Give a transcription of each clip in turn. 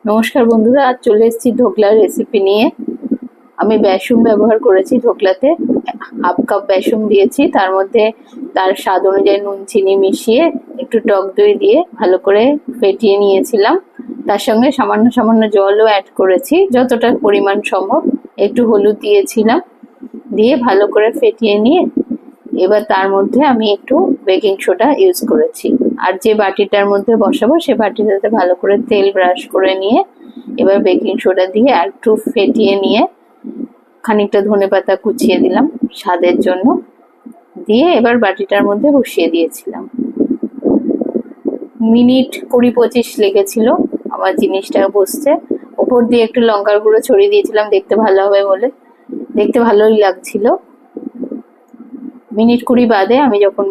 নমস্কার বন্ধুরা, আজ চলে এসেছি ধোকলার রেসিপি নিয়ে। আমি বেসন ব্যবহার করেছি ধোকলাতে। হাফ কাপ বেসন দিয়েছি, তার মধ্যে তার স্বাদ অনুযায়ী নুন চিনি মিশিয়ে একটু টক দই দিয়ে ভালো করে ফেটিয়ে নিয়েছিলাম। তার সঙ্গে সামান্য সামান্য জলও অ্যাড করেছি, যতটা পরিমাণ সম্ভব। একটু হলুদ দিয়েছিলাম, দিয়ে ভালো করে ফেটিয়ে নিয়ে এবার তার মধ্যে আমি একটু বেকিং সোডা ইউজ করেছি। আর যে বাটিটার মধ্যে বসাবো সে বাটিটাতে ভালো করে তেল ব্রাশ করে নিয়ে এবার বেকিং সোডা দিয়ে আর একটু ফেটিয়ে নিয়ে খানিকটা ধনেপাতা কুচিয়ে দিলাম স্বাদের জন্য, দিয়ে এবার বাটিটার মধ্যে বসিয়ে দিয়েছিলাম। মিনিট 20-25 লেগেছিল আমার জিনিসটা বসতে। ওপর দিয়ে একটু লঙ্কার গুঁড়ো ছড়িয়ে দিয়েছিলাম দেখতে ভালো হবে বলে, দেখতে ভালোই লাগছিল। মিনিট 20 বাদে আমি যখন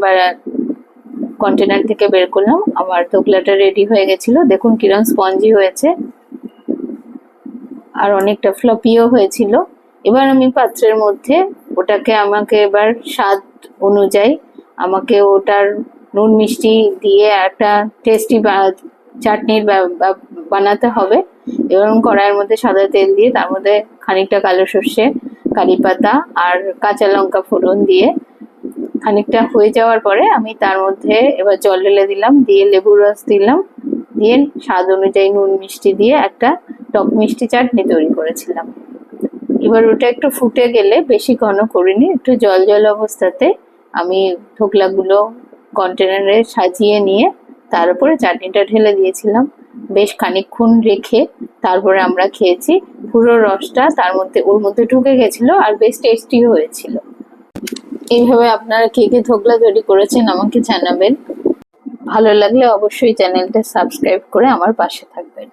কন্টেনার থেকে বের করলাম, আমার ধোকলাটা রেডি হয়ে গেছিল। দেখুন কিরম স্পঞ্জি হয়েছে, আর অনেকটা ফ্লপিও হয়েছিল। এবার আমি পাত্রের মধ্যে আমাকে এবার স্বাদ অনুযায়ী আমাকে ওটার নুন মিষ্টি দিয়ে একটা টেস্টি চাটনির বানাতে হবে। এবং কড়াইয়ের মধ্যে সাদা তেল দিয়ে তার মধ্যে খানিকটা কালো সর্ষে, কারি পাতা আর কাঁচা লঙ্কা ফোড়ন দিয়ে খানিকটা হয়ে যাওয়ার পরে আমি তার মধ্যে এবার জল ঢেলে দিলাম, দিয়ে লেবুর রস দিলাম, দিয়ে স্বাদ অনুযায়ী নুন মিষ্টি দিয়ে একটা টক মিষ্টি চাটনি তৈরি করেছিলাম। এবার ওটা একটু ফুটে গেলে, বেশি ঘন করিনি, একটু জল জল অবস্থাতে আমি ধোকলাগুলো কন্টেনারে সাজিয়ে নিয়ে তার উপরে চাটনিটা ঢেলে দিয়েছিলাম। বেশ খানিকক্ষণ রেখে তারপরে আমরা খেয়েছি। পুরো রসটা ওর মধ্যে ঢুকে গেছিল আর বেশ টেস্টি হয়েছিল। এইভাবে আপনারা কে কে ধোকলা তৈরি করেছেন আমাকে জানাবেন। ভালো লাগলে অবশ্যই চ্যানেলটা সাবস্ক্রাইব করে আমার পাশে থাকবেন।